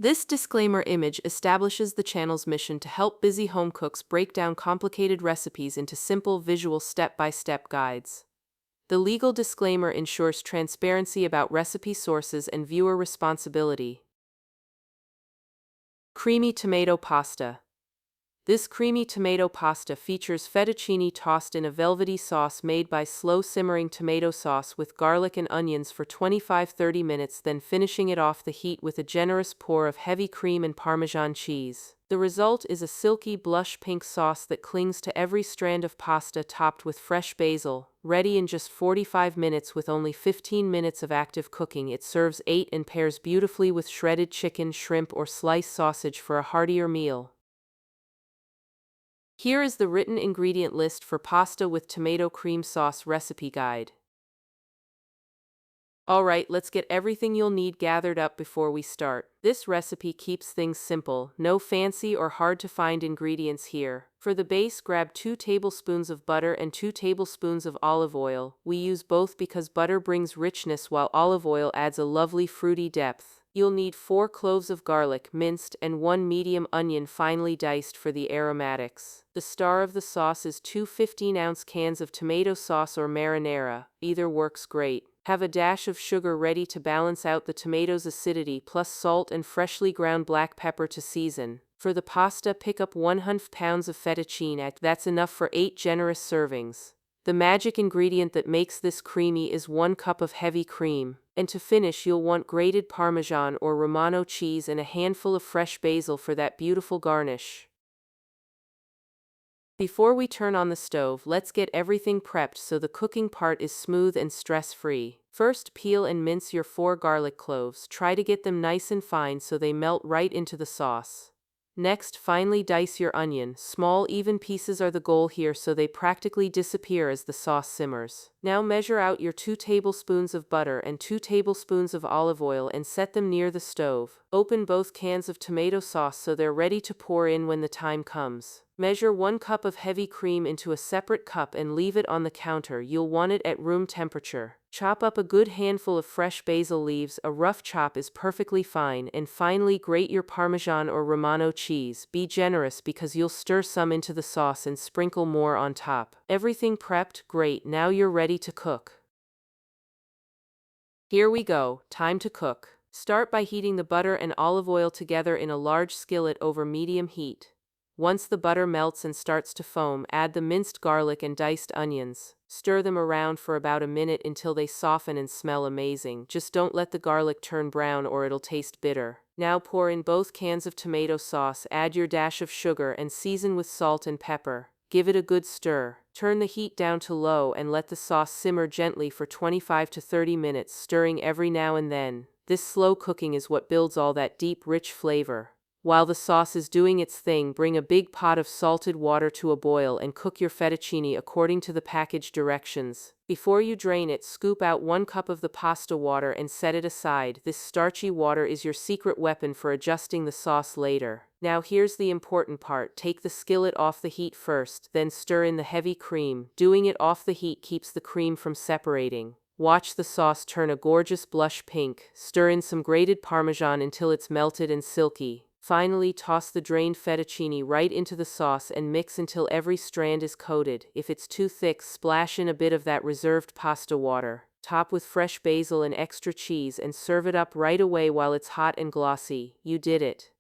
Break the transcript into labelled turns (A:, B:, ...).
A: This disclaimer image establishes the channel's mission to help busy home cooks break down complicated recipes into simple visual step-by-step guides. The legal disclaimer ensures transparency about recipe sources and viewer responsibility. Creamy tomato pasta. This creamy tomato pasta features fettuccine tossed in a velvety sauce made by slow-simmering tomato sauce with garlic and onions for 25–30 minutes, then finishing it off the heat with a generous pour of heavy cream and Parmesan cheese. The result is a silky blush pink sauce that clings to every strand of pasta, topped with fresh basil. Ready in just 45 minutes with only 15 minutes of active cooking, it serves 8 and pairs beautifully with shredded chicken, shrimp, or sliced sausage for a heartier meal. Here is the written ingredient list for pasta with tomato cream sauce recipe guide. Alright, let's get everything you'll need gathered up before we start. This recipe keeps things simple, no fancy or hard to find ingredients here. For the base, grab 2 tablespoons of butter and 2 tablespoons of olive oil. We use both because butter brings richness while olive oil adds a lovely fruity depth. You'll need 4 cloves of garlic, minced, and 1 medium onion finely diced for the aromatics. The star of the sauce is 2 15-ounce cans of tomato sauce or marinara. Either works great. Have a dash of sugar ready to balance out the tomato's acidity, plus salt and freshly ground black pepper to season. For the pasta, pick up 1/2 pounds of fettuccine. That's enough for 8 generous servings. The magic ingredient that makes this creamy is 1 cup of heavy cream. And to finish, you'll want grated Parmesan or Romano cheese and a handful of fresh basil for that beautiful garnish. Before we turn on the stove, let's get everything prepped so the cooking part is smooth and stress-free. First, peel and mince your 4 garlic cloves. Try to get them nice and fine so they melt right into the sauce. Next, finely dice your onion. Small, even pieces are the goal here, so they practically disappear as the sauce simmers. Now measure out your 2 tablespoons of butter and 2 tablespoons of olive oil and set them near the stove. Open both cans of tomato sauce so they're ready to pour in when the time comes. Measure 1 cup of heavy cream into a separate cup and leave it on the counter. You'll want it at room temperature. Chop up a good handful of fresh basil leaves. A rough chop is perfectly fine. And finally, grate your Parmesan or Romano cheese. Be generous because you'll stir some into the sauce and sprinkle more on top. Everything prepped? Great. Now you're ready to cook. Here we go. Time to cook. Start by heating the butter and olive oil together in a large skillet over medium heat. Once the butter melts and starts to foam, add the minced garlic and diced onions. Stir them around for about a minute until they soften and smell amazing. Just don't let the garlic turn brown or it'll taste bitter. Now pour in both cans of tomato sauce, add your dash of sugar, and season with salt and pepper. Give it a good stir. Turn the heat down to low and let the sauce simmer gently for 25 to 30 minutes, stirring every now and then. This slow cooking is what builds all that deep, rich flavor. While the sauce is doing its thing, bring a big pot of salted water to a boil and cook your fettuccine according to the package directions. Before you drain it, scoop out 1 cup of the pasta water and set it aside. This starchy water is your secret weapon for adjusting the sauce later. Now here's the important part. Take the skillet off the heat first, then stir in the heavy cream. Doing it off the heat keeps the cream from separating. Watch the sauce turn a gorgeous blush pink. Stir in some grated Parmesan until it's melted and silky. Finally, toss the drained fettuccine right into the sauce and mix until every strand is coated. If it's too thick, splash in a bit of that reserved pasta water. Top with fresh basil and extra cheese and serve it up right away while it's hot and glossy. You did it.